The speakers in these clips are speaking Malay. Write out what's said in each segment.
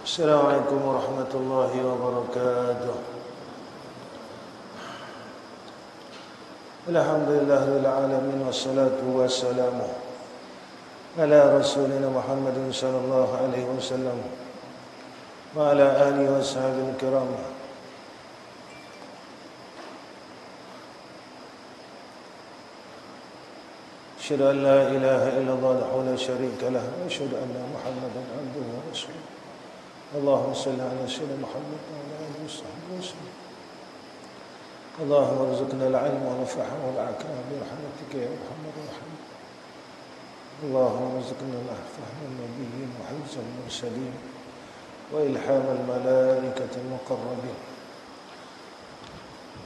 Assalamualaikum warahmatullahi wabarakatuh. Alhamdulillahirabbil alamin wassalatu wassalamu ala rasulina Muhammadin sallallahu alaihi wasallam wa ala alihi washabihi kiram. Asyhadu an la ilaha illallah wahdahu la syarika lah wa asyhadu anna Muhammadan abduhu wa rasuluh. Allahumma salli ala sayyidina Muhammad wa ala alihi wasallam. Allahumma arzuqna al-ilma wal fahma wal akram bi rahmatika ya arhamar rahimin. Allahumma arzuqna al-fahma an-nabiyyin wa hifz al-mursalin wa ilham al-malaikati al-muqarrabin.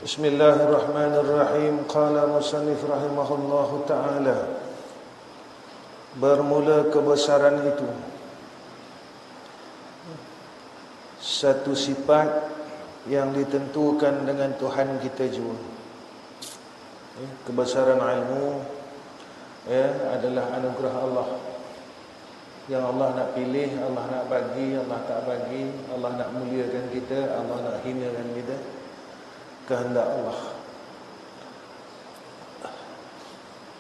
Bismillahirrahmanirrahim. Qala musannif rahimahullahu ta'ala. Bermula kebesaran itu satu sifat yang ditentukan dengan Tuhan kita juga. Kebesaran ilmu adalah anugerah Allah. Yang Allah nak pilih, Allah nak bagi, Allah tak bagi, Allah nak muliakan kita, Allah nak hinakan kita. Kehendak Allah.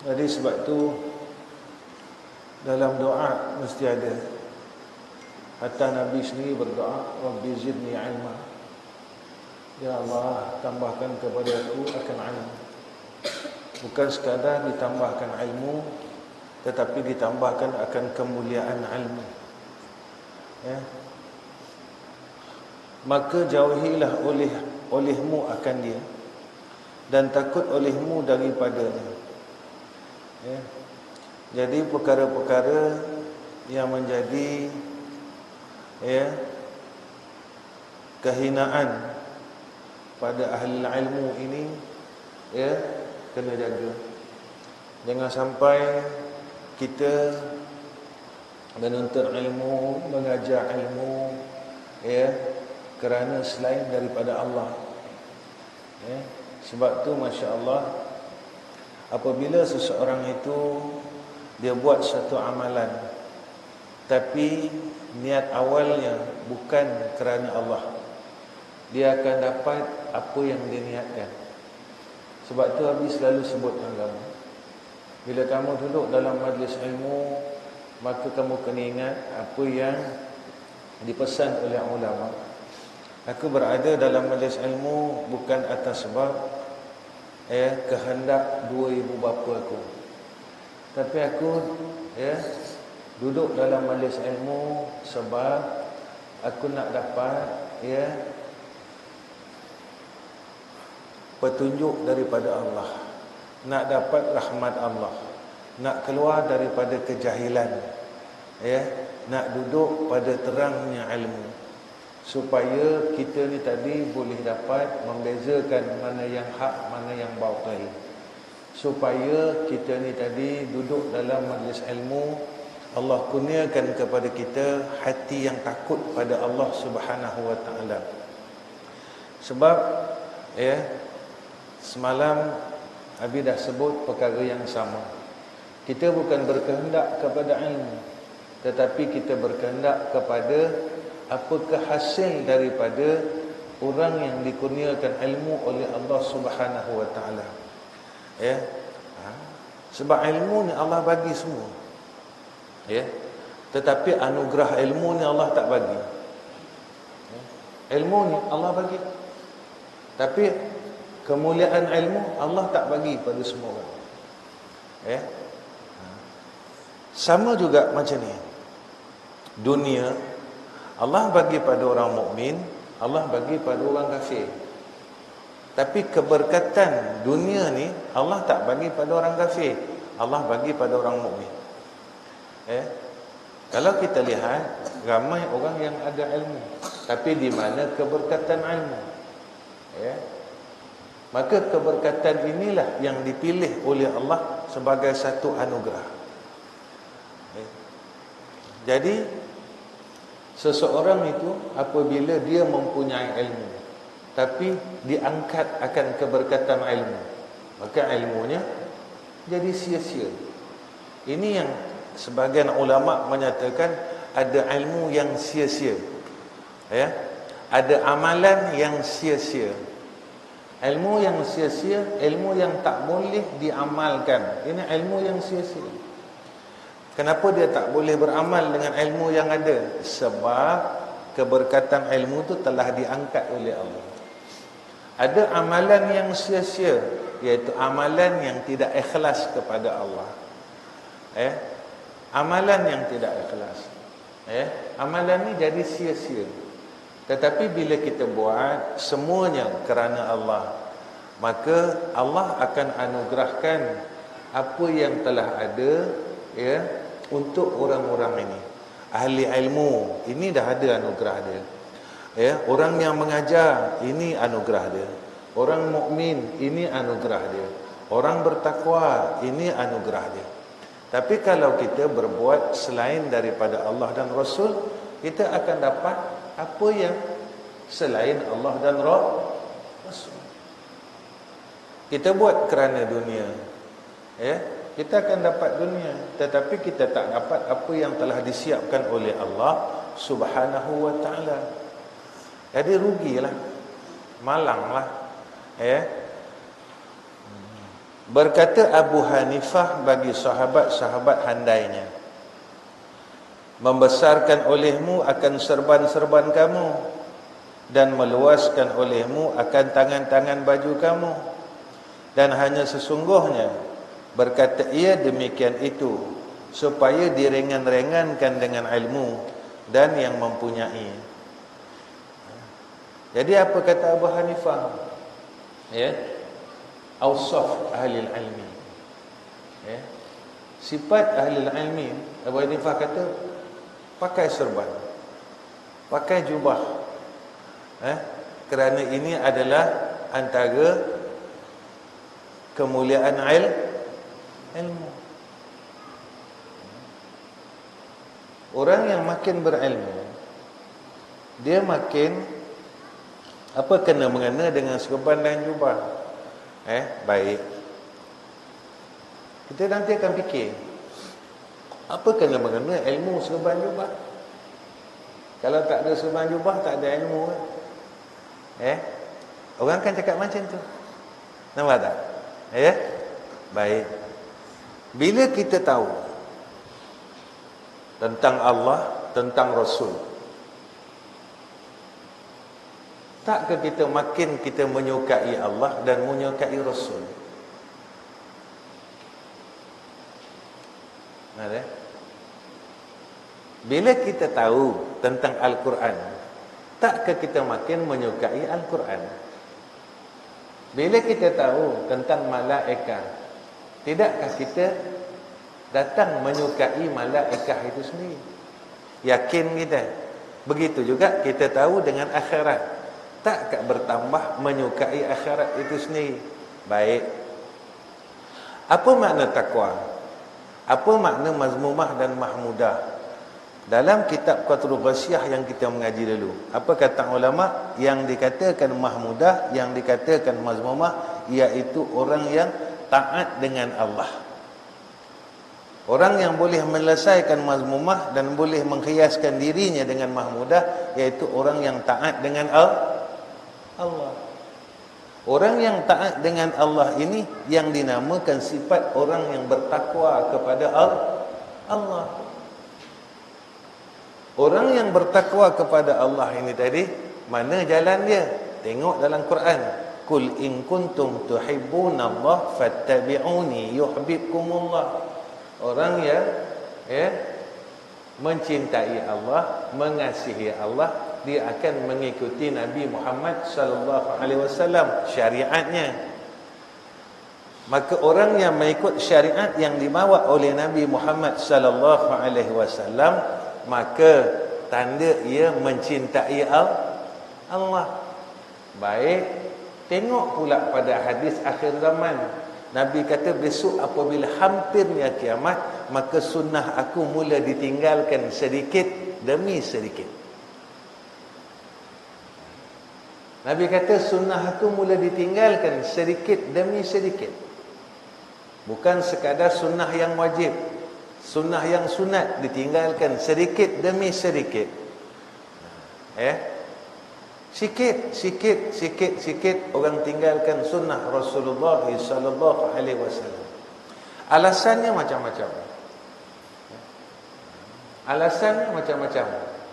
Jadi sebab tu dalam doa mesti ada. Hatta Nabi sendiri berdoa, Rabbi zidni ilma. Ya Allah, tambahkan kepada aku akan ilmu. Bukan sekadar ditambahkan ilmu, tetapi ditambahkan akan kemuliaan ilmu. Ya. Maka jauhilah olehmu akan dia, dan takut olehmu daripadanya. Ya. Jadi perkara-perkara yang menjadi kehinaan pada ahli ilmu ini kena jaga. Jangan sampai kita menuntut ilmu, mengajar ilmu kerana selain daripada Allah. Sebab tu masya-Allah, apabila seseorang itu dia buat satu amalan tapi niat awalnya bukan kerana Allah, dia akan dapat apa yang dia niatkan. Sebab tu Habib selalu sebut agama. Bila kamu duduk dalam majlis ilmu, maka kamu kena ingat apa yang dipesan oleh ulama. Aku berada dalam majlis ilmu bukan atas sebab kehendak dua ibu bapa aku, tapi aku duduk dalam majlis ilmu sebab aku nak dapat petunjuk daripada Allah, nak dapat rahmat Allah, nak keluar daripada kejahilan, nak duduk pada terangnya ilmu, supaya kita ni tadi boleh dapat membezakan mana yang hak, mana yang batil. Supaya kita ni tadi duduk dalam majlis ilmu, Allah kurniakan kepada kita hati yang takut pada Allah Subhanahu wa taala. Sebab semalam Abi dah sebut perkara yang sama. Kita bukan berkehendak kepada ilmu, tetapi kita berkehendak kepada apakah hasil daripada orang yang dikurniakan ilmu oleh Allah Subhanahu wa taala. Sebab ilmu ni Allah bagi semua. Tetapi anugerah ilmu ni Allah tak bagi. Ilmu ni Allah bagi, tapi kemuliaan ilmu Allah tak bagi pada semua orang. Sama juga macam ni. Dunia Allah bagi pada orang mukmin, Allah bagi pada orang kafir. Tapi keberkatan dunia ni Allah tak bagi pada orang kafir, Allah bagi pada orang mukmin. Kalau kita lihat ramai orang yang ada ilmu, tapi di mana keberkatan ilmu? Maka keberkatan inilah yang dipilih oleh Allah sebagai satu anugerah. Jadi seseorang itu apabila dia mempunyai ilmu tapi diangkat akan keberkatan ilmu, maka ilmunya jadi sia-sia. Ini yang sebagian ulama menyatakan ada ilmu yang sia-sia. Ya. Ada amalan yang sia-sia. Ilmu yang sia-sia, ilmu yang tak boleh diamalkan. Ini ilmu yang sia-sia. Kenapa dia tak boleh beramal dengan ilmu yang ada? Sebab keberkatan ilmu itu telah diangkat oleh Allah. Ada amalan yang sia-sia, iaitu amalan yang tidak ikhlas kepada Allah. Amalan yang tidak ikhlas. Amalan ni jadi sia-sia. Tetapi bila kita buat semuanya kerana Allah, maka Allah akan anugerahkan apa yang telah ada, untuk orang-orang ini. Ahli ilmu, ini dah ada anugerah dia. Orang yang mengajar, ini anugerah dia. Orang mukmin, ini anugerah dia. Orang bertakwa, ini anugerah dia. Tapi kalau kita berbuat selain daripada Allah dan Rasul, kita akan dapat apa yang selain Allah dan Rasul. Kita buat kerana dunia, kita akan dapat dunia, tetapi kita tak dapat apa yang telah disiapkan oleh Allah Subhanahu wa ta'ala. Jadi rugilah, malanglah. Berkata Abu Hanifah bagi sahabat-sahabat handainya, membesarkan olehmu akan serban-serban kamu, dan meluaskan olehmu akan tangan-tangan baju kamu. Dan hanya sesungguhnya, berkata ia demikian itu, supaya diringan-ringankan dengan ilmu dan yang mempunyai. Jadi apa kata Abu Hanifah? Awsaf ahli ilmi. Sifat ahli ilmi, Abu Hanifah kata, pakai serban, pakai jubah. Kerana ini adalah antara kemuliaan ilmu. Orang yang makin berilmu, dia makin kena mengena dengan serban dan jubah. Baik. Kita nanti akan fikir, apa kena mengena ilmu serban jubah? Kalau tak ada serban jubah, tak ada ilmu kan? Orang kan cakap macam tu. Nampak tak? Baik. Bila kita tahu tentang Allah, tentang Rasul, takkah kita makin menyukai Allah dan menyukai Rasul? Bila kita tahu tentang Al-Quran, takkah kita makin menyukai Al-Quran? Bila kita tahu tentang malaikat, tidakkah kita datang menyukai malaikat itu sendiri? Yakin kita? Begitu juga kita tahu dengan akhirat, takkah bertambah menyukai akhirat itu sendiri? Baik. Apa makna takwa? Apa makna mazmumah dan mahmudah? Dalam kitab Qatrul Ghasyiyah yang kita mengaji dulu, apa kata ulama? Yang dikatakan mahmudah, yang dikatakan mazmumah, iaitu orang yang taat dengan Allah. Orang yang boleh menyelesaikan mazmumah dan boleh menghiaskan dirinya dengan mahmudah, iaitu orang yang taat dengan Allah. Orang yang taat dengan Allah ini yang dinamakan sifat orang yang bertakwa kepada Allah. Orang yang bertakwa kepada Allah ini tadi, mana jalan dia? Tengok dalam Quran. Qul in kuntum tuhibbunallaha fattabi'uni yuhibbukumullah. Orang yang mencintai Allah, mengasihi Allah, dia akan mengikuti Nabi Muhammad sallallahu alaihi wasallam, syariatnya. Maka orang yang mengikut syariat yang dibawa oleh Nabi Muhammad sallallahu alaihi wasallam, maka tanda ia mencintai Allah. Baik, tengok pula pada hadis akhir zaman. Nabi kata besok apabila hampirnya kiamat, maka sunnah aku mula ditinggalkan sedikit demi sedikit. Nabi kata sunnah aku mula ditinggalkan sedikit demi sedikit. Bukan sekadar sunnah yang wajib, sunnah yang sunat ditinggalkan sedikit demi sedikit. Sikit orang tinggalkan sunnah Rasulullah sallallahu alaihi wasallam. Alasannya macam-macam.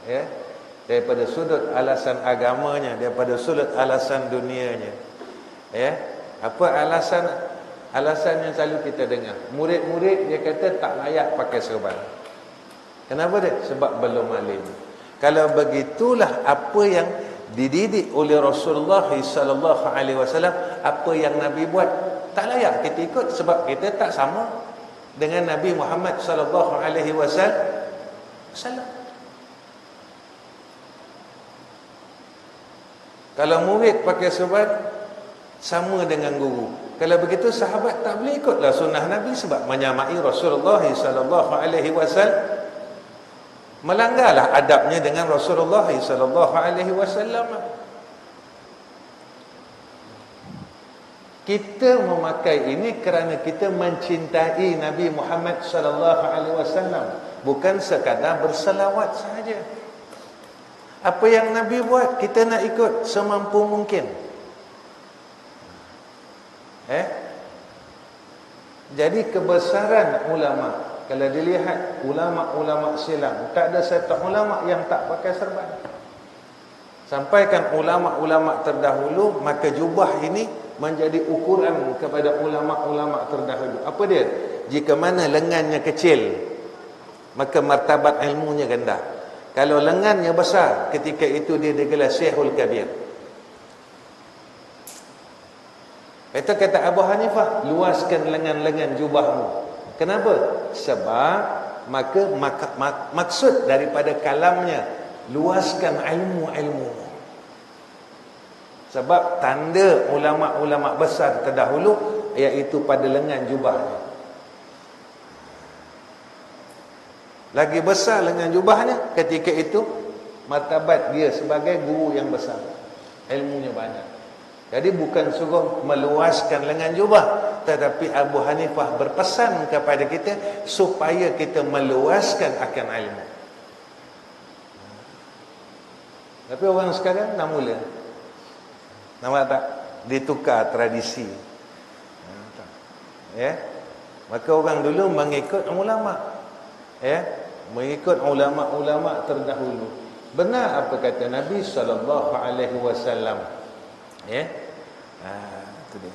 Ya. Daripada sudut alasan agamanya, daripada sudut alasan dunianya. Ya. Apa alasan yang selalu kita dengar? Murid-murid dia kata tak layak pakai serban. Kenapa dia? Sebab belum alim. Kalau begitulah apa yang dididik oleh Rasulullah sallallahu alaihi wasallam, apa yang Nabi buat tak layak kita ikut sebab kita tak sama dengan Nabi Muhammad sallallahu alaihi wasallam. Kalau murid pakai serban sama dengan guru. Kalau begitu sahabat tak boleh ikutlah sunnah Nabi sebab menyamai Rasulullah sallallahu alaihi wasallam. Melanggarlah adabnya dengan Rasulullah sallallahu alaihi wasallam. Kita memakai ini kerana kita mencintai Nabi Muhammad sallallahu alaihi wasallam, bukan sekadar berselawat sahaja. Apa yang Nabi buat kita nak ikut semampu mungkin. Jadi kebesaran ulama, kalau dilihat ulama-ulama silam, tak ada satu ulama yang tak pakai serban. Sampaikan ulama-ulama terdahulu, maka jubah ini menjadi ukuran kepada ulama-ulama terdahulu. Apa dia? Jika mana lengannya kecil, maka martabat ilmunya rendah. Kalau lengannya besar, ketika itu dia digelar Syekhul Kabir. Itu kata Abu Hanifah, luaskan lengan-lengan jubahmu. Kenapa? Sebab maksud daripada kalamnya, luaskan ilmu-ilmu. Sebab tanda ulama-ulama besar terdahulu iaitu pada lengan jubahnya. Lagi besar lengan jubahnya, ketika itu martabat dia sebagai guru yang besar, ilmunya banyak. Jadi bukan suruh meluaskan lengan jubah, tetapi Abu Hanifah berpesan kepada kita supaya kita meluaskan akan ilmu. Tapi orang sekarang nak mula, nampak tak? Ditukar tradisi. Ya, maka orang dulu mengikut ulama, ya, mengikut ulama-ulama terdahulu. Benar apa kata Nabi sallallahu alaihi wasallam. Ya, itu dia.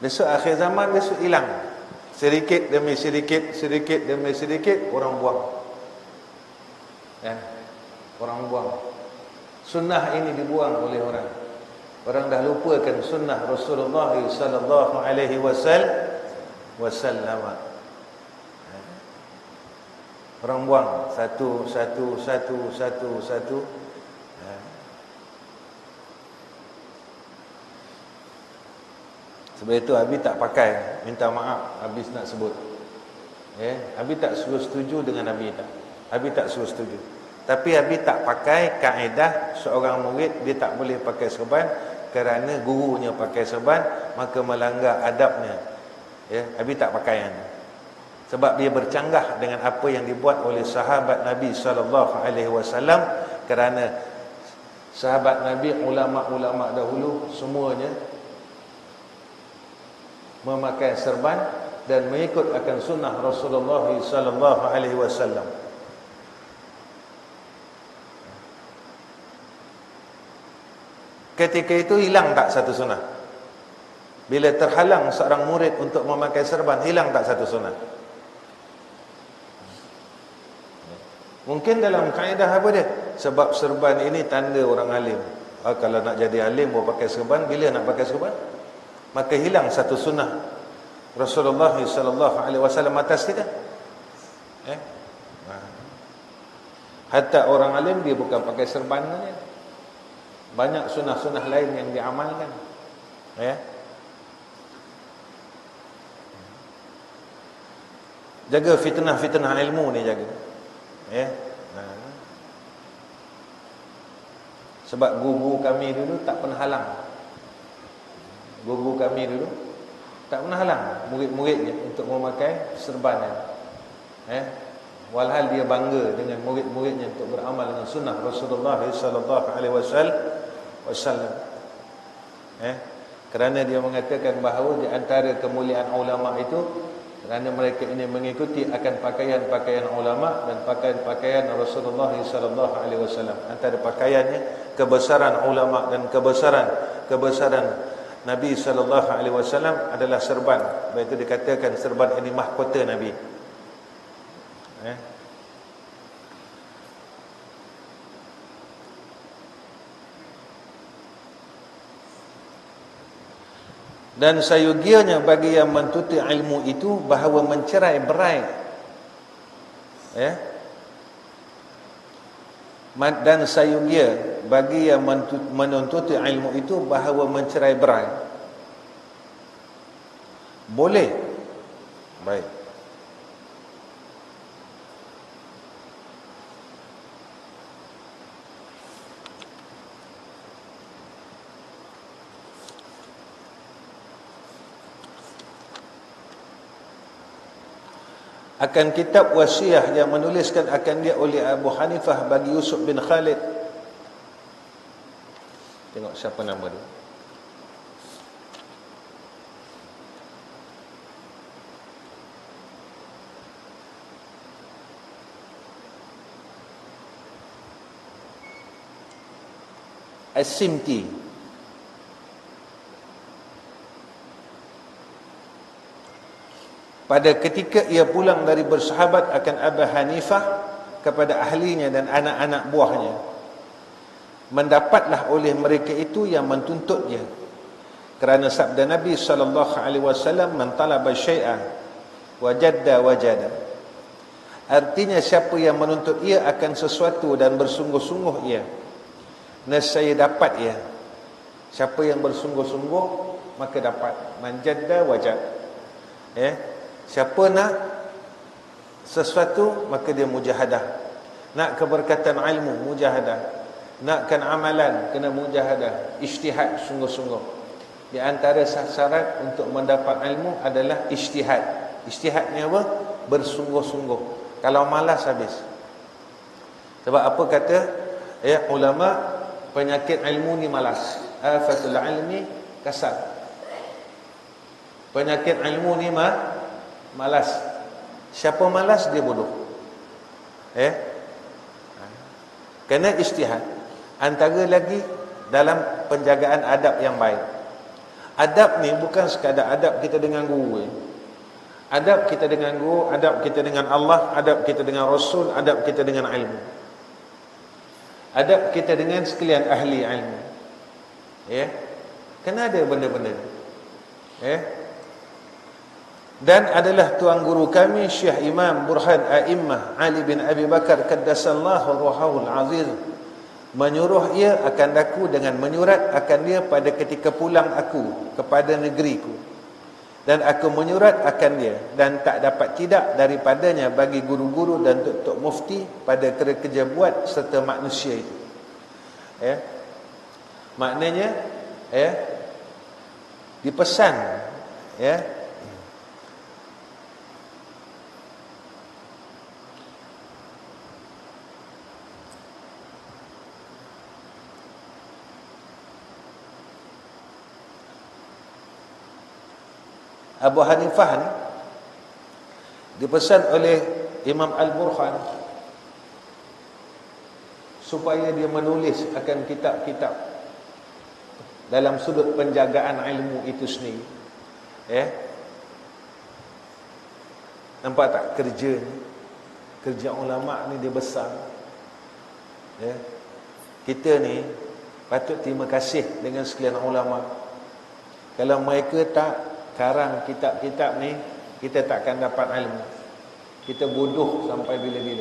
Besok akhir zaman, besok hilang. Sedikit demi sedikit, sedikit demi sedikit orang buang. Ya, orang buang. Sunnah ini dibuang oleh orang. Orang dah lupakan sunnah Rasulullah sallallahu alaihi wasallam. Orang buang satu. Sebab itu Habib tak pakai, minta maaf Habib nak sebut. Ya, Habib tak setuju dengan Habib tak. Habib tak setuju. Tapi Habib tak pakai kaedah seorang murid dia tak boleh pakai serban kerana gurunya pakai serban, maka melanggar adabnya. Ya, Habib tak pakai yang ni. Sebab dia bercanggah dengan apa yang dibuat oleh sahabat Nabi sallallahu alaihi wasallam, kerana sahabat Nabi, ulama-ulama dahulu semuanya memakai serban dan mengikut akan sunnah Rasulullah sallallahu alaihi wasallam. Ketika itu hilang tak satu sunnah? Bila terhalang seorang murid untuk memakai serban, hilang tak satu sunnah? Mungkin dalam kaedah apa dia? Sebab serban ini tanda orang alim. Kalau nak jadi alim mau pakai serban, bila nak pakai serban? Maka hilang satu sunnah Rasulullah sallallahu alaihi wasallam atas kita. Hatta orang alim dia bukan pakai serban saja. Banyak sunnah-sunnah lain yang diamalkan. Ya. Jaga fitnah-fitnah ilmu ni, jaga. Ya. Sebab guru kami dulu tak pernah halang. Guru kami dulu tak pernah halang murid-muridnya untuk memakai serban. Walhal dia bangga dengan murid-muridnya untuk beramal dengan sunnah Rasulullah sallallahu alaihi wasallam. Kerana dia mengatakan bahawa di antara kemuliaan ulama itu kerana mereka ini mengikuti akan pakaian-pakaian ulama dan pakaian-pakaian Rasulullah sallallahu alaihi wasallam. Antara pakaiannya kebesaran ulama dan kebesaran Nabi sallallahu alaihi wasallam adalah serban. Sebab itu dikatakan serban ini mahkota Nabi. Dan sayugianya bagi yang mentuti ilmu itu bahawa mencerai berai, dan sayugia bagi yang menuntuti ilmu itu bahawa mencerai berai boleh. Baik. Akan kitab wasiah yang menuliskan akan dia oleh Abu Hanifah bagi Yusuf bin Khalid. Tengok siapa nama dia. As-Simti. Pada ketika ia pulang dari bersahabat akan Abu Hanifah kepada ahlinya dan anak-anak buahnya, mendapatlah oleh mereka itu yang mentuntutnya. Kerana sabda Nabi sallallahu alaihi wasallam, "Man talaba syai'an wajadda wajada." Artinya siapa yang menuntut ia akan sesuatu dan bersungguh-sungguh ia, nescaya dapat ia. Siapa yang bersungguh-sungguh maka dapat. Man jadda wajad. Siapa nak sesuatu maka dia mujahadah. Nak keberkatan ilmu, mujahadah. Nakkan amalan, kena mujahadah, ijtihad sungguh-sungguh. Di antara syarat untuk mendapat ilmu adalah ijtihad. Ijtihad ni apa? Bersungguh-sungguh. Kalau malas habis. Sebab apa kata ulama, penyakit ilmu ni malas. Afatul ilmi kasal. Penyakit ilmu ni malas. Siapa malas dia bodoh. Kena ijtihad. Antara lagi dalam penjagaan adab yang baik. Adab ni bukan sekadar adab kita dengan guru. Adab kita dengan guru, adab kita dengan Allah, adab kita dengan Rasul, adab kita dengan ilmu. Adab kita dengan sekalian ahli ilmu. Kena ada benda-benda ni. Dan adalah tuan guru kami Syekh Imam Burhan A'immah Ali bin Abi Bakar Qaddasallahu ruhahul aziz menyuruh ia akan aku dengan menyurat akan dia pada ketika pulang aku kepada negeriku, dan aku menyurat akan dia, dan tak dapat tidak daripadanya bagi guru-guru dan tok-tok mufti pada kerja buat serta manusia itu. Maknanya dipesan Abu Hanifah ni dipesan oleh Imam Al-Burhan supaya dia menulis akan kitab-kitab dalam sudut penjagaan ilmu itu sendiri. Nampak tak kerja ni? Kerja ulama ni dia besar. Kita ni patut terima kasih dengan sekalian ulama. Kalau mereka tak karang kitab-kitab ni, kita takkan dapat ilmu. Kita bodoh sampai bila-bila.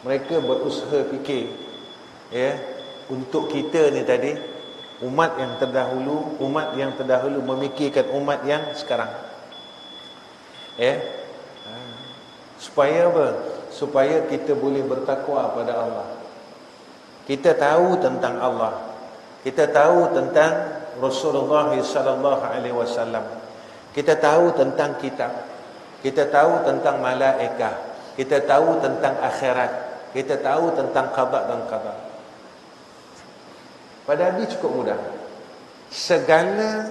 Mereka berusaha fikir untuk kita ni tadi, umat yang terdahulu memikirkan umat yang sekarang. Supaya apa? Supaya kita boleh bertakwa pada Allah. Kita tahu tentang Allah. Kita tahu tentang Rasulullah sallallahu alaihi wasallam. Kita tahu tentang kitab. Kita tahu tentang malaikat. Kita tahu tentang akhirat. Kita tahu tentang qada dan qadar. Pada Nabi cukup mudah. Segala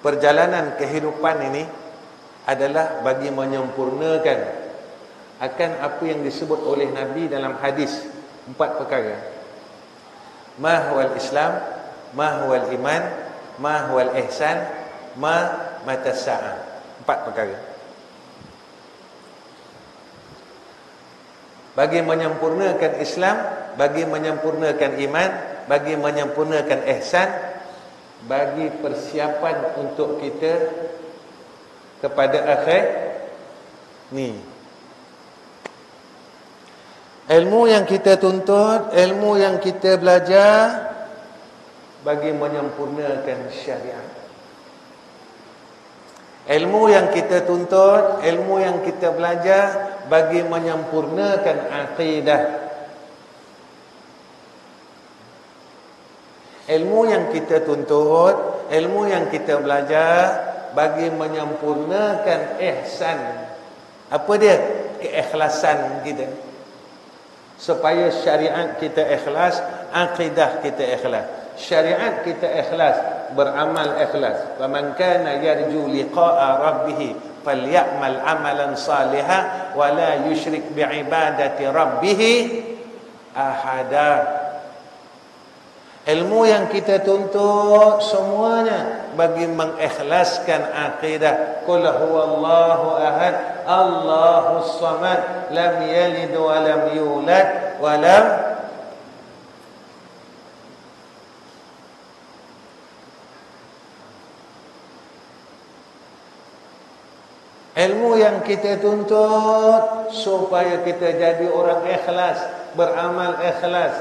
perjalanan kehidupan ini adalah bagi menyempurnakan akan apa yang disebut oleh Nabi dalam hadis, 4 perkara. Ma huwal Islam, ma huwal iman, ma huwal ihsan, ma mata sa'ah. 4 perkara. Bagi menyempurnakan Islam, bagi menyempurnakan iman, bagi menyempurnakan ihsan, bagi persiapan untuk kita kepada akhir ni. Ilmu yang kita tuntut, ilmu yang kita belajar bagi menyempurnakan syariat. Ilmu yang kita tuntut, ilmu yang kita belajar bagi menyempurnakan akidah. Ilmu yang kita tuntut, ilmu yang kita belajar bagi menyempurnakan ihsan. Apa dia? Keikhlasan kita. Supaya syariat kita ikhlas, akidah kita ikhlas. Syariat kita ikhlas, beramal ikhlas. Faman kana yarju liqa'a rabbih falyamal amalan salihan wa la yusyrik biibadati rabbih ahada. Ilmu yang kita tuntut semuanya bagi mengikhlaskan akidah. Qul huwallahu ahad, Allahus samad, lam yalid wa lam yulad wa lam. Ilmu yang kita tuntut supaya kita jadi orang ikhlas, beramal ikhlas,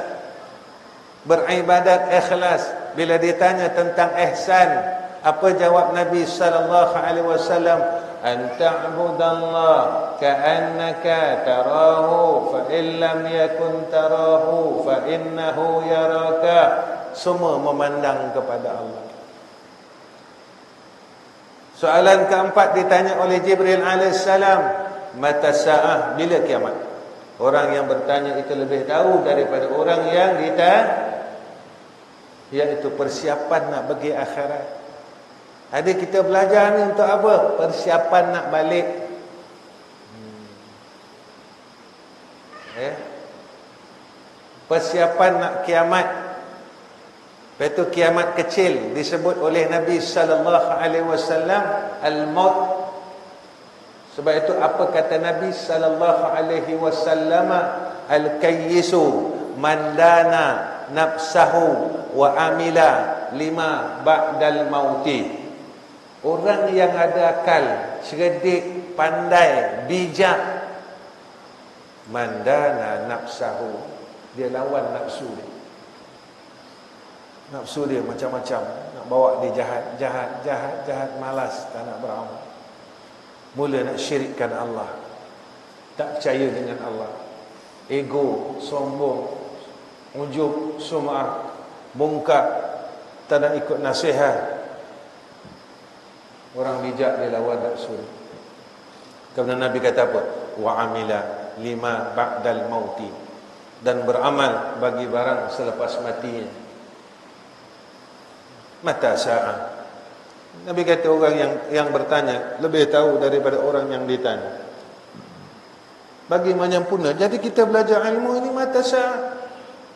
beribadat ikhlas. Bila ditanya tentang ihsan, apa jawab Nabi sallallahu alaihi wasallam? An ta'budallah ka'annaka tarahu fa in lam yakun tarahu fa innahu yaraka. Semua memandang kepada Allah. Soalan keempat ditanya oleh Jibril alaihissalam, mata sa'ah, bila kiamat? Orang yang bertanya itu lebih tahu daripada orang yang ditanya, iaitu persiapan nak pergi akhirat. Ada kita belajar ni untuk apa? Persiapan nak balik. Persiapan nak kiamat. Lepas itu kiamat kecil disebut oleh Nabi sallallahu alaihi wasallam al-maut. Sebab itu apa kata Nabi sallallahu alaihi wasallam? Al-kayyisu man dana nafsahu wa amila lima ba'dal mauti. Orang yang ada akal, cerdik, pandai, bijak, man dana nafsahu, dia lawan nafsu dia. Nafsu dia macam-macam, nak bawa dia jahat, malas, tak nak beramal. Mula nak syirikkan Allah, tak percaya dengan Allah. Ego, sombong, ujub, sum'ah, bongkak, tak nak ikut nasihat. Orang bijak dia lawan nafsu. Kemudian Nabi kata apa? Wa amila lima ba'dal mauti, dan beramal bagi barang selepas matinya. Mata sa'ah. Nabi kata orang yang bertanya lebih tahu daripada orang yang ditanya. Bagi menyempurna. Jadi kita belajar ilmu ini mata sa'ah.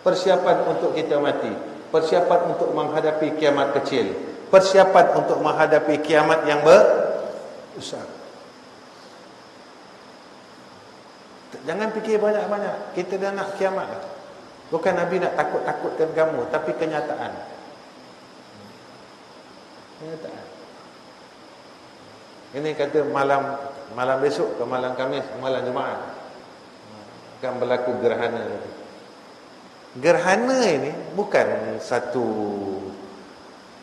Persiapan untuk kita mati, persiapan untuk menghadapi kiamat kecil, persiapan untuk menghadapi kiamat yang besar. Jangan fikir banyak-banyak. Kita dah nak kiamat. Bukan Nabi nak takut-takutkan kamu, tapi kenyataan. Ini kata malam besok ke malam Khamis, malam Jumaat akan berlaku gerhana. Gerhana ini bukan satu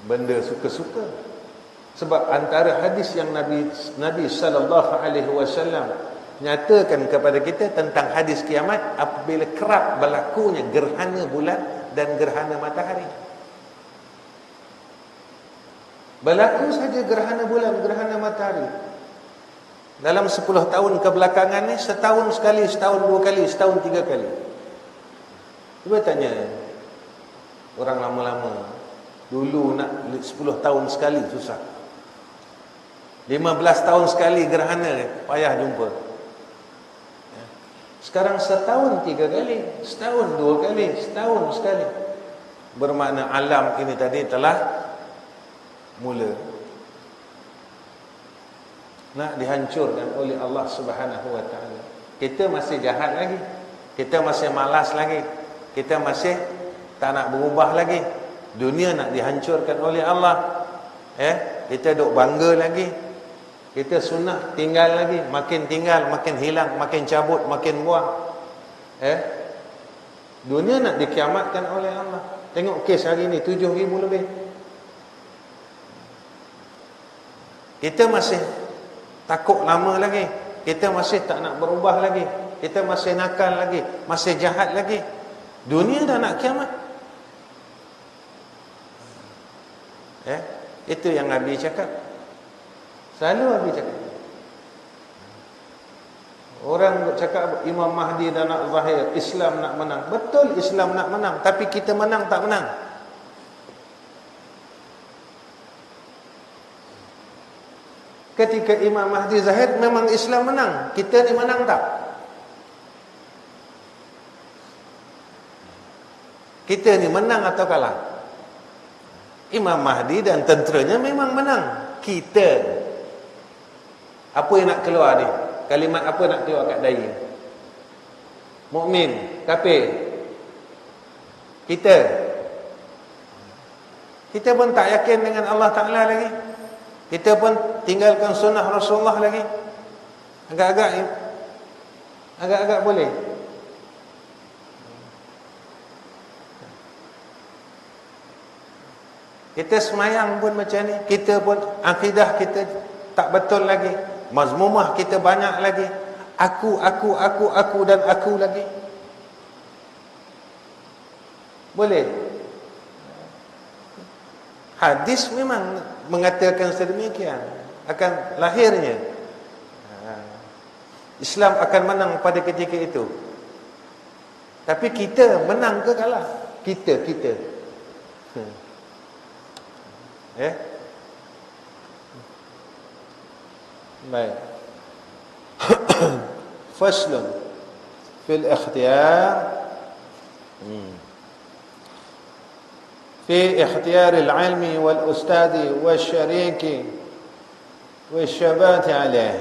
benda suka-suka. Sebab antara hadis yang Nabi sallallahu alaihi wasallam nyatakan kepada kita tentang hadis kiamat, apabila kerap berlakunya gerhana bulan dan gerhana matahari. Berlaku saja gerhana bulan, gerhana matahari. Dalam 10 tahun kebelakangan ni, setahun sekali, setahun 2 kali, setahun 3 kali. Cuba tanya, Orang lama-lama. Dulu nak 10 tahun sekali susah. 15 tahun sekali gerhana payah jumpa. Sekarang setahun 3 kali, setahun 2 kali, setahun sekali. Bermakna alam ini tadi telah mula nak dihancurkan oleh Allah Subhanahu wa taala. Kita masih jahat lagi. Kita masih malas lagi. Kita masih tak nak berubah lagi. Dunia nak dihancurkan oleh Allah. Kita duk bangga lagi. Kita sunnah tinggal lagi. Makin tinggal, makin hilang, makin cabut, makin buang. Dunia nak dikiamatkan oleh Allah. Tengok kes hari ni 7,000 lebih. Kita masih takut lama lagi. Kita masih tak nak berubah lagi. Kita masih nakal lagi, masih jahat lagi. Dunia dah nak kiamat. Itu yang Nabi cakap. Selalu Nabi cakap. Orang cakap Imam Mahdi dah nak zahir, Islam nak menang. Betul Islam nak menang, tapi kita menang tak menang. Ketika Imam Mahdi zahir, memang Islam menang. Kita ni menang tak? Kita ni menang atau kalah? Imam Mahdi dan tenteranya memang menang. Kita, apa yang nak keluar ni? Kalimat apa nak keluar kat dahi? Mukmin, kafir. Kita pun tak yakin dengan Allah Ta'ala lagi. Kita pun tinggalkan sunnah Rasulullah lagi. Agak-agak boleh. Kita semayang pun macam ni. Kita pun akidah kita tak betul lagi. Mazmumah kita banyak lagi. Aku dan aku lagi. Boleh. Hadis memang mengatakan sedemikian. Akan lahirnya Islam akan menang pada ketika itu. Tapi kita menang ke kalah? Kita. Baik. Faslun fil ikhtiyar في اختيار العلم والأستاذ والشريك والشبات عليه.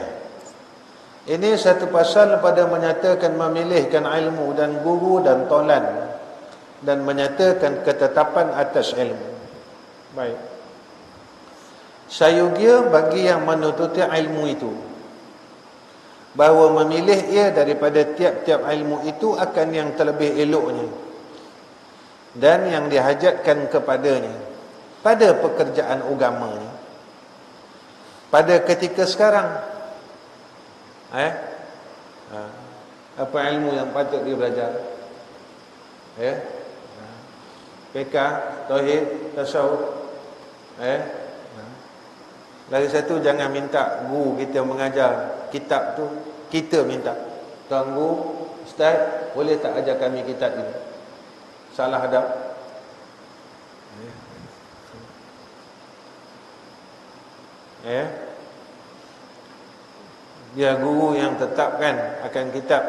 Ini satu pasal pada menyatakan memilihkan ilmu dan guru dan tolan, dan menyatakan ketetapan atas ilmu. Baik. Sayugia bagi yang menututi ilmu itu, bahawa memilih ia daripada tiap-tiap ilmu itu akan yang terlebih eloknya dan yang dihajatkan kepadanya pada pekerjaan agamanya pada ketika sekarang. Apa ilmu yang patut dia belajar? Fiqh, tauhid, tasawuf. Lagi satu, jangan minta guru kita mengajar kitab tu, kita minta. Tuan guru, ustaz, boleh tak ajar kami kitab ini? Salah adab. Dia guru yang tetapkan akan kitab,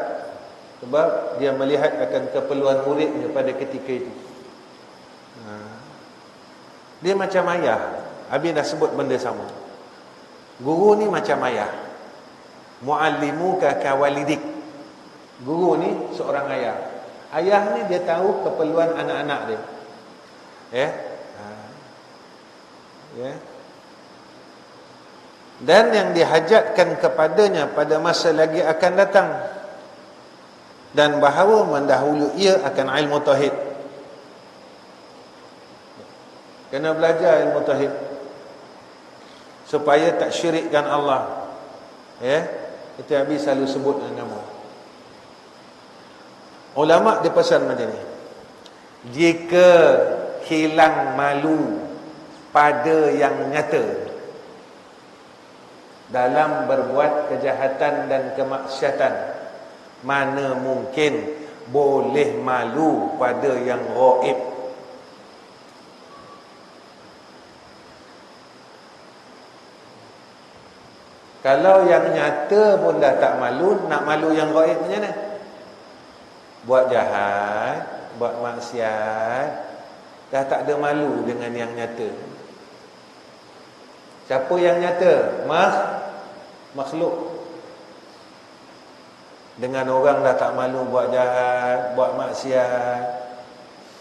sebab dia melihat akan keperluan muridnya pada ketika itu. Dia macam ayah. Habis dah sebut benda sama. Guru ni macam ayah. Muallimuka kawalidik. Guru ni seorang ayah. Ayah ni dia tahu keperluan anak-anak dia. Dan yang dihajatkan kepadanya pada masa lagi akan datang, dan bahawa mendahulu ia akan ilmu tauhid. Kena belajar ilmu tauhid supaya tak syirikkan Allah. Itu Habib selalu sebut dengan nama. Ulama' dia pesan macam ni. Jika hilang malu pada yang nyata dalam berbuat kejahatan dan kemaksiatan, mana mungkin boleh malu pada yang ghaib. Kalau yang nyata pun dah tak malu, nak malu yang gaib macam mana? Buat jahat, buat maksiat, dah tak ada malu dengan yang nyata. Siapa yang nyata? Makhluk. Dengan orang dah tak malu buat jahat, buat maksiat,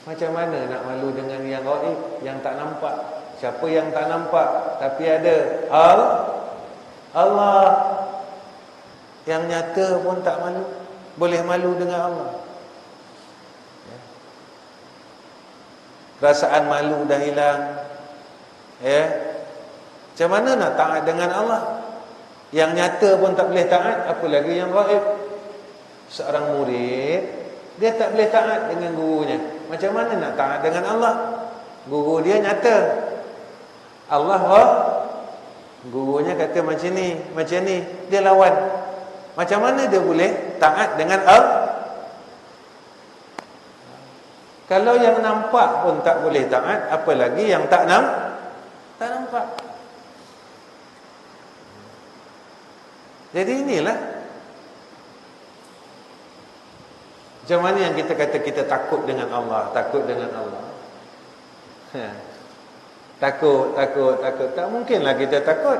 macam mana nak malu dengan yang gaib, yang tak nampak? Siapa yang tak nampak tapi ada? Allah. Yang nyata pun tak malu, boleh malu dengan Allah. Ya. Perasaan malu dah hilang. Ya. Macam mana nak taat dengan Allah? Yang nyata pun tak boleh taat, apa lagi yang gaib? Seorang murid, dia tak boleh taat dengan gurunya. Macam mana nak taat dengan Allah? Guru dia nyata, Allah gurunya kata macam ni, dia lawan. Macam mana dia boleh taat dengan Allah? Kalau yang nampak pun tak boleh taat, apa lagi yang tak nampak? Jadi inilah macam mana yang kita kata kita takut dengan Allah. Takut. Takut. Tak mungkinlah kita takut.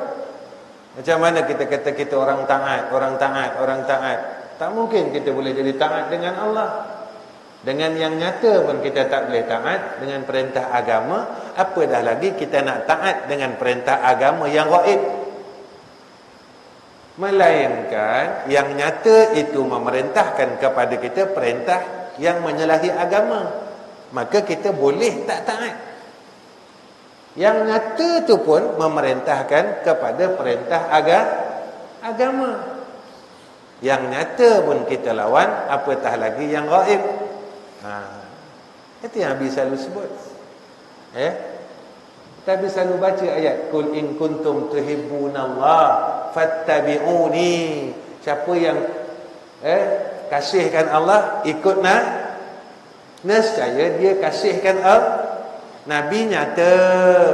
Macam mana kita kata kita orang taat. Tak mungkin kita boleh jadi taat dengan Allah. Dengan yang nyata pun kita tak boleh taat dengan perintah agama, apa dah lagi kita nak taat dengan perintah agama yang gaib. Melainkan yang nyata itu memerintahkan kepada kita perintah yang menyalahi agama, maka kita boleh tak taat. Yang nyata itu pun memerintahkan kepada perintah agama. Yang nyata pun kita lawan, apatah lagi yang gaib. Itu yang Nabi selalu sebut. Tapi selalu baca ayat Qul in kuntum tuhibbunallaha fattabi'uni. Siapa yang kasihkan Allah, ikut nescaya dia kasihkan Allah. Nabi nyata,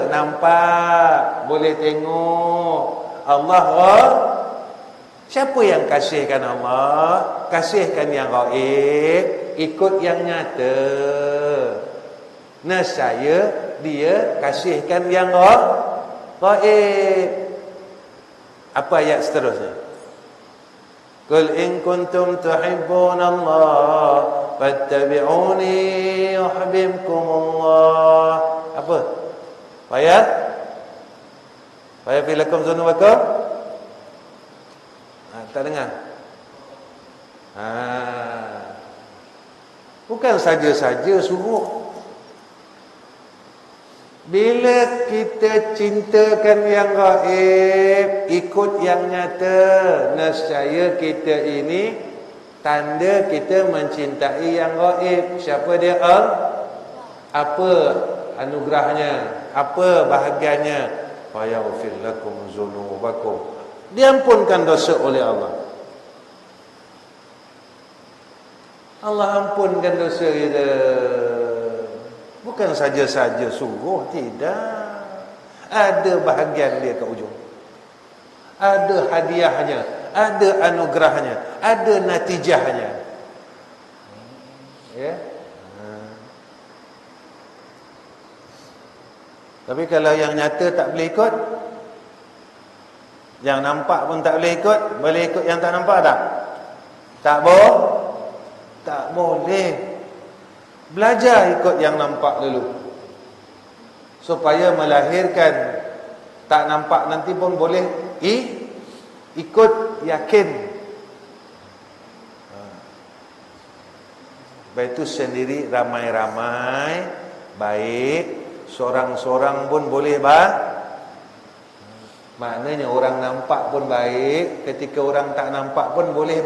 nampak, boleh tengok Allah. Siapa yang kasihkan Allah, kasihkan yang gaib, ikut yang nyata, nescaya dia kasihkan yang gaib. Apa ayat seterusnya? Qul in kuntum tuhibbunallaha fattabi'uni yuhibbukumullah. Apa? Faya filakum dzunubakum. Tak dengar? Bukan saja-saja suruh. Bila kita cintakan yang gaib, ikut yang nyata, nescaya kita ini tanda kita mencintai yang gaib. Siapa dia? Apa anugerahnya? Apa bahagiannya? Fa yaghfir lakum dzunubakum. Diampunkan dosa oleh Allah. Allah ampunkan dosa kita. Bukan saja-saja suruh, tidak. Ada bahagian dia ke ujung. Ada hadiahnya, ada anugerahnya, ada natijahnya. Ya. Tapi kalau yang nyata tak boleh ikut, yang nampak pun tak boleh ikut, boleh ikut yang tak nampak tak? Tak boleh. Belajar ikut yang nampak dulu, supaya melahirkan tak nampak nanti pun boleh ikut, yakin. Baik itu sendiri, ramai-ramai baik, seorang-seorang pun boleh maknanya orang nampak pun baik, ketika orang tak nampak pun boleh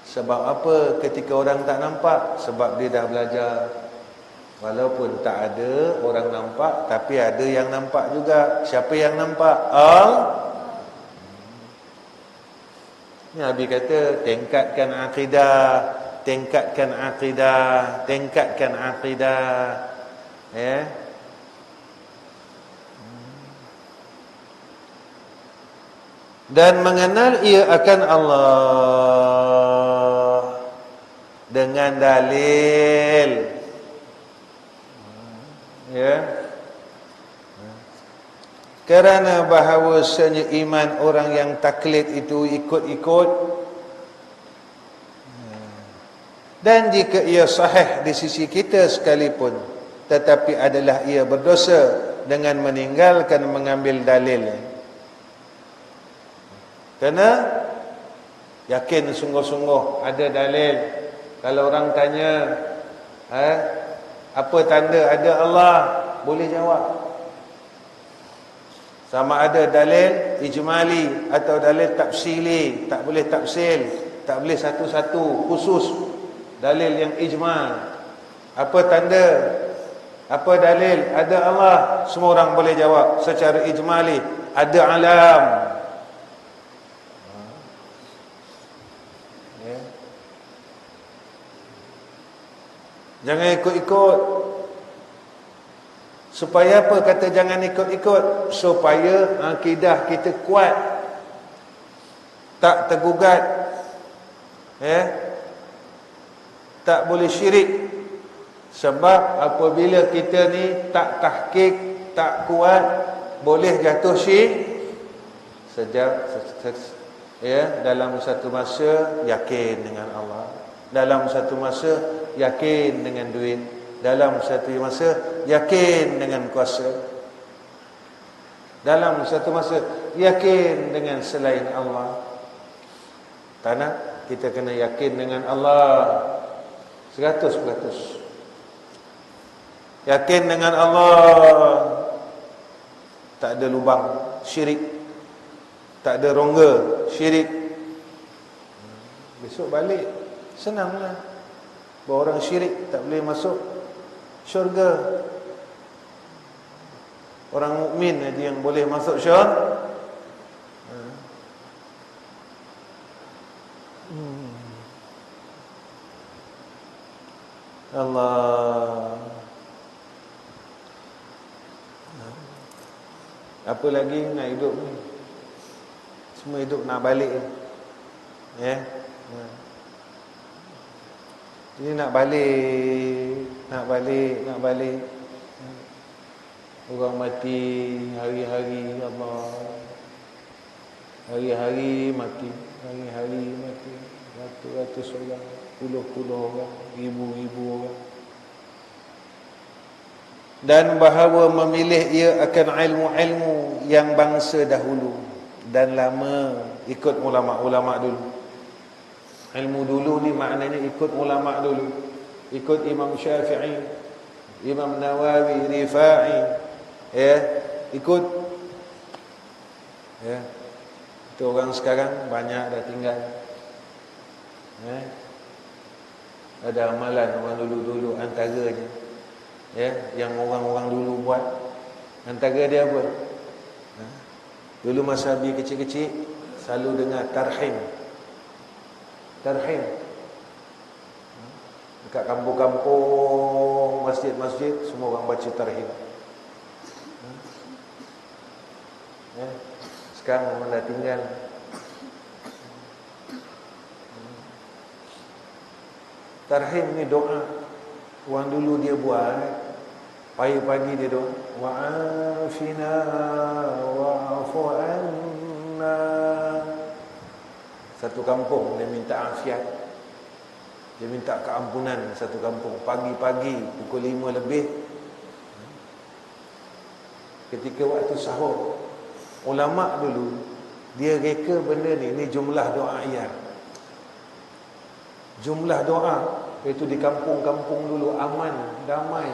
Sebab apa ketika orang tak nampak? Sebab dia dah belajar. Walaupun tak ada orang nampak, tapi ada yang nampak juga. Siapa yang nampak? Nabi kata, tingkatkan akidah. Ya. dan mengenal ia akan Allah dengan dalil, ya. Kerana bahawasanya iman orang yang taklid itu ikut-ikut, dan jika ia sahih di sisi kita sekalipun, tetapi adalah ia berdosa dengan meninggalkan mengambil dalil. Kerana yakin sungguh-sungguh ada dalil. Kalau orang tanya, apa tanda ada Allah, boleh jawab. Sama ada dalil ijmali atau dalil tafsili, tak boleh tafsil, tak boleh satu-satu, khusus dalil yang ijmal. Apa tanda, apa dalil ada Allah, semua orang boleh jawab secara ijmali. Ada alam, ya. Jangan ikut-ikut. Supaya apa kata jangan ikut-ikut? Supaya akidah kita kuat, tak tergugat, ya, tak boleh syirik. Sebab apabila kita ni tak tahqiq, tak kuat, boleh jatuh syirik. Ya, dalam satu masa yakin dengan Allah, dalam satu masa yakin dengan duit, dalam satu masa yakin dengan kuasa, dalam satu masa yakin dengan selain Allah. Tak nak, kita kena yakin dengan Allah 100%. Yakin dengan Allah, tak ada lubang syirik, tak ada rongga syirik. Besok balik senanglah. Bahawa orang syirik tak boleh masuk syurga. Orang mukmin aja yang boleh masuk syurga. Allah. Apa lagi nak hidup ni? Semua hidup nak balik, ya. Ini nak balik. Orang mati hari-hari, Allah. Hari-hari mati, ratus-ratus orang, puluh-puluh orang, ribu-ribu orang. Dan bahawa memilih ia akan ilmu-ilmu yang bangsa dahulu dan lama ikut ulama-ulama dulu. Ilmu dulu ni maknanya ikut ulama dulu, ikut Imam Syafi'i, Imam Nawawi, Rifa'i, ya, ikut, ya. Itu orang sekarang banyak dah tinggal, ya. Ada amalan orang dulu-dulu antaranya, ya, yang orang-orang dulu buat. Antara dia apa? Dulu masa Abi kecil-kecil selalu dengar tarhim. Dekat kampung-kampung, masjid-masjid, semua orang baca tarhim. Ya. Sekarang orang dah tinggal. Tarhim ni doa. Orang dulu dia buat, pagi-pagi dia doa, wa'afina wa'afu anna. Satu kampung dia minta afiat, dia minta keampunan. Satu kampung pagi-pagi pukul 5 lebih, ketika waktu sahur. Ulama dulu dia reka benda ni jumlah doa ayat, jumlah doa. Itu di kampung-kampung dulu aman, damai,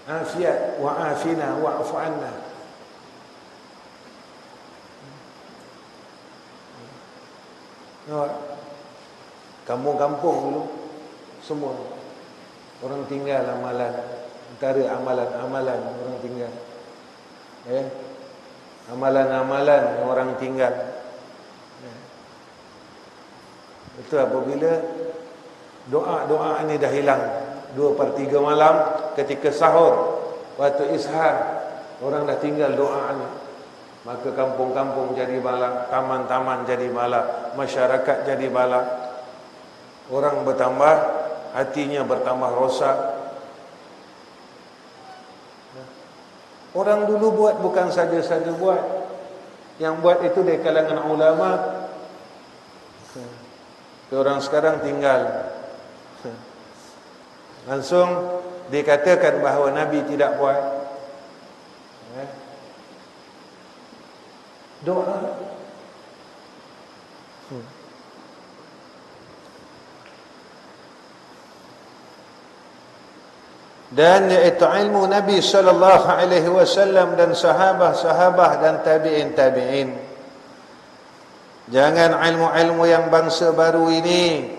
afiat, wa'afina wa'fu anna. Kampung-kampung dulu semua orang tinggal amalan, antara amalan-amalan orang tinggal, ya, amalan-amalan orang tinggal, ya. Itu apabila doa-doa ini dah hilang 2/3 malam ketika sahur, waktu ishar, orang dah tinggal doa ni. maka kampung-kampung jadi balak, taman-taman jadi balak, masyarakat jadi balak. Orang bertambah, hatinya bertambah rosak. Orang dulu buat bukan saja-saja buat. Yang buat itu dari kalangan ulama. Orang sekarang tinggal langsung dikatakan bahawa Nabi tidak buat. Doa. Dan iaitu ilmu Nabi sallallahu alaihi wasallam dan sahabat-sahabat dan tabi'in. Jangan ilmu-ilmu yang bangsa baru ini.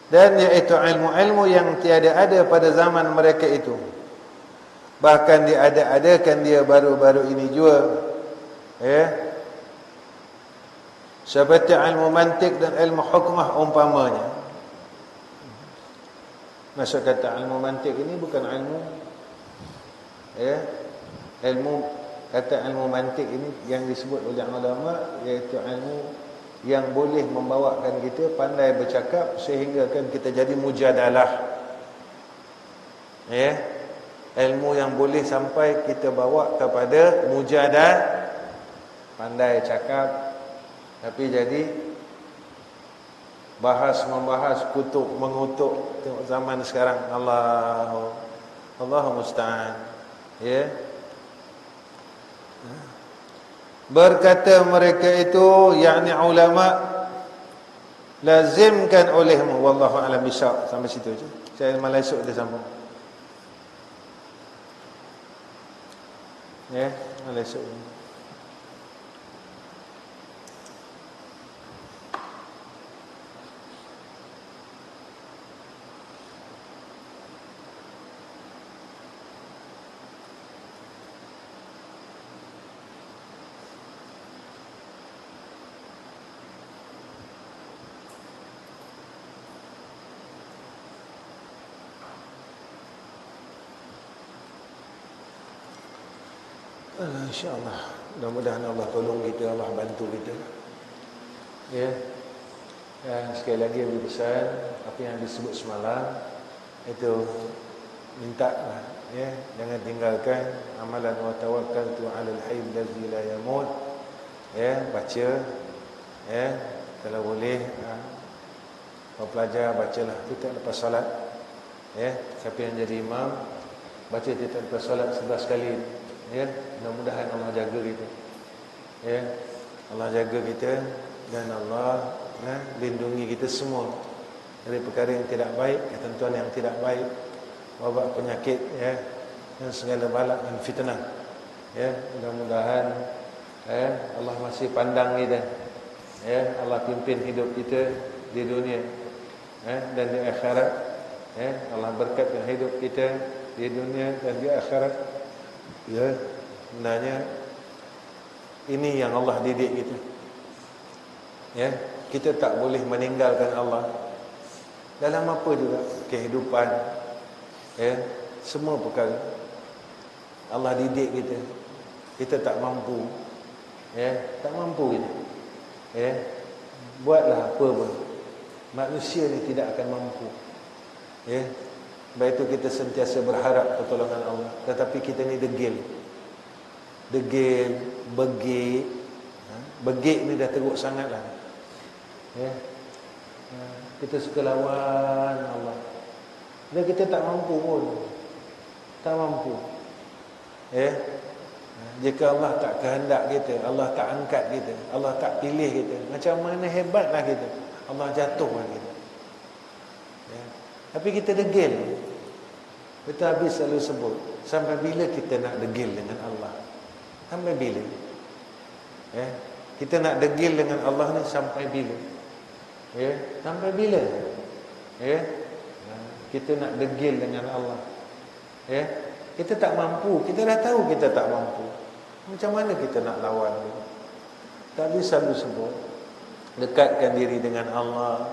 Dan iaitu ilmu-ilmu yang tiada ada pada zaman mereka itu. Bahkan diada-adakan dia baru-baru ini juga. Seperti ilmu mantik dan ilmu hukmah umpamanya. Maksud kata ilmu mantik ini bukan ilmu ilmu mantik ini yang disebut oleh ulama, iaitu ilmu yang boleh membawakan kita pandai bercakap sehingga kan kita jadi mujadalah. Ilmu yang boleh sampai kita bawa kepada mujadalah, pandai cakap tapi jadi membahas, kutuk, mengutuk. Tengok zaman sekarang, Allahu musta'an. Berkata mereka itu, yakni ulama, lazimkan olehmu, wallahu a'lam bishawab. Sampai situ je. Saya malah esok dia sambung. Malah esok. InsyaAllah, mudah-mudahan Allah tolong kita, Allah bantu kita. Dan sekali lagi Abi pesan, apa yang disebut semalam itu mintalah, jangan tinggalkan amalan wa tawakkaltu 'alal hayyil ladzi la yamut. Baca, kalau boleh pelajar bacalah tiap lepas solat. Siapa yang jadi imam baca tiap lepas solat 11 kali. Mudah-mudahan Allah jaga kita. Allah jaga kita dan Allah lindungi kita semua dari perkara yang tidak baik, ketentuan yang tidak baik, wabak, penyakit, dan segala balak dan fitnah. Mudah-mudahan Allah masih pandang kita. Allah pimpin hidup kita di dunia dan di akhirat. Allah berkatkan hidup kita di dunia dan di akhirat. Sebenarnya ini yang Allah didik kita. Kita tak boleh meninggalkan Allah dalam apa juga kehidupan, semua perkara. Allah didik kita. Kita tak mampu, tak mampu kita. Buatlah apa pun. Manusia ni tidak akan mampu. Sebab itu kita sentiasa berharap pertolongan Allah. Tetapi kita ni degil, begik. Begik ni dah teruk sangat lah. Kita suka lawan Allah. Dan kita tak mampu pun. Tak mampu. Jika Allah tak kehendak kita, Allah tak angkat kita, Allah tak pilih kita, macam mana hebatlah kita, Allah jatuhkan kita. Tapi kita degil. Betul habis selalu sebut, sampai bila kita nak degil dengan Allah? Sampai bila? Kita nak degil dengan Allah ni sampai bila? Sampai bila? Kita nak degil dengan Allah. Kita tak mampu, kita dah tahu kita tak mampu. Macam mana kita nak lawan dia? Tak bisa selalu sebut, dekatkan diri dengan Allah.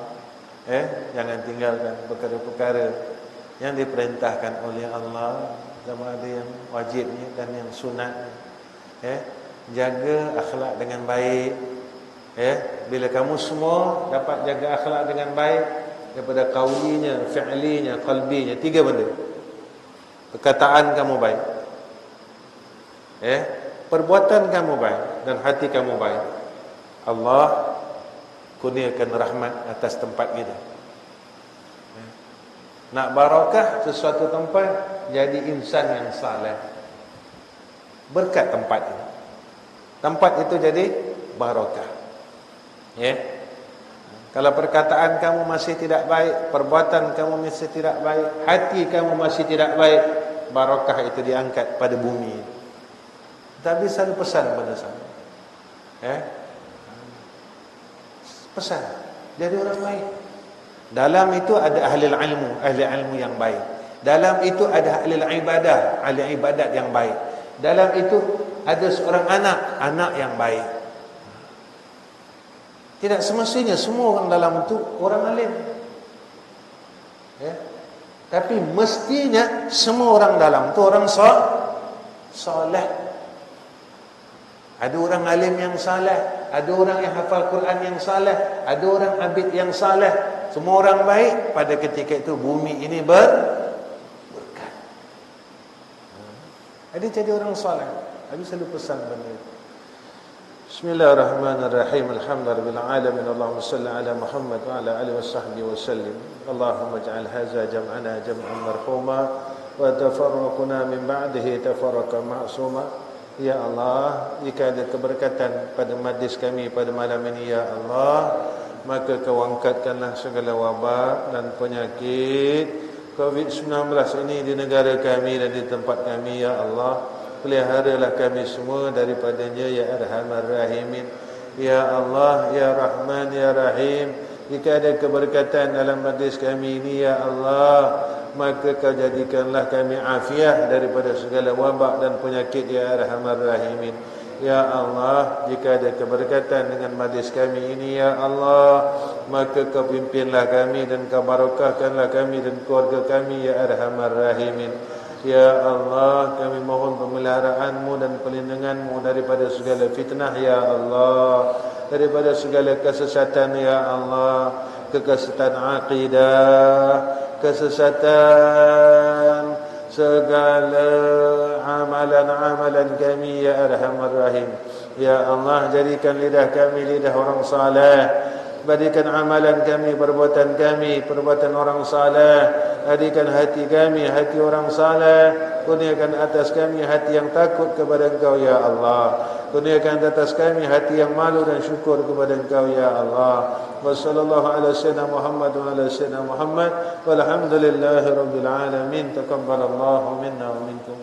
Jangan tinggalkan perkara-perkara yang diperintahkan oleh Allah, sama ada yang wajibnya dan yang sunatnya. Jaga akhlak dengan baik. Bila kamu semua dapat jaga akhlak dengan baik, daripada qaulinya, fi'linya, qalbinya, 3 benda. Perkataan kamu baik, perbuatan kamu baik, dan hati kamu baik, Allah kurniakan rahmat atas tempat kita. Nak barakah sesuatu tempat, jadi insan yang saleh, berkat tempat itu. Tempat itu jadi barakah. Kalau perkataan kamu masih tidak baik, perbuatan kamu masih tidak baik, hati kamu masih tidak baik, barakah itu diangkat pada bumi. Tapi selalu pesan pada saya, pesan jadi orang baik. Dalam itu ada ahli ilmu yang baik. Dalam itu ada ahli ibadat yang baik. Dalam itu ada seorang anak yang baik. Tidak semestinya semua orang dalam itu orang alim, tapi mestinya semua orang dalam itu orang soleh. Ada orang alim yang saleh, ada orang yang hafal Quran yang saleh, ada orang abid yang saleh. Semua orang baik. Pada ketika itu bumi ini berkat. Jadi orang saleh. Habis selalu pesan benda itu. Bismillahirrahmanirrahim. Alhamdulillahirabbil alamin. Allahumma shalli ala Muhammad wa ala alihi washabbihi wasallim. Allahumma ij'al hadza jam'ana jam'an marhuma wa tafarraquna min ba'dihi tafarraqan ma'suma. Ya Allah, jika ada keberkatan pada majlis kami pada malam ini, ya Allah, maka Kau angkatkanlah segala wabak dan penyakit COVID-19 ini di negara kami dan di tempat kami, ya Allah. Peliharalah kami semua daripadanya, ya Arhamar Rahimin. Ya Allah, ya Rahman, ya Rahim, jika ada keberkatan dalam majlis kami ini, ya Allah, maka Kau jadikanlah kami afiah daripada segala wabak dan penyakit, ya Arhamar Rahimin. Ya Allah, jika ada keberkatan dengan majlis kami ini, ya Allah, maka Kau pimpinlah kami dan Kau barakahkanlah kami dan keluarga kami, ya Arhamar Rahimin. Ya Allah, kami mohon pemeliharaan-Mu dan perlindungan-Mu daripada segala fitnah, ya Allah, daripada segala kesesatan, ya Allah, kesesatan akidah, kesesatan segala amalan-amalan kami, ya Arhamar Rahim. Ya Allah, jadikan lidah kami lidah orang saleh, jadikan amalan kami, perbuatan orang saleh. Jadikan hati kami hati orang saleh. Kurniakan atas kami hati yang takut kepada Engkau, ya Allah. Kurniakan atas kami hati yang malu dan syukur kepada Engkau, ya Allah. Wa sallallahu ala sayyidina Muhammad wa ala sayyidina Muhammad walhamdulillahi rabbil alamin. Taqabbalallahu minna wa minkum.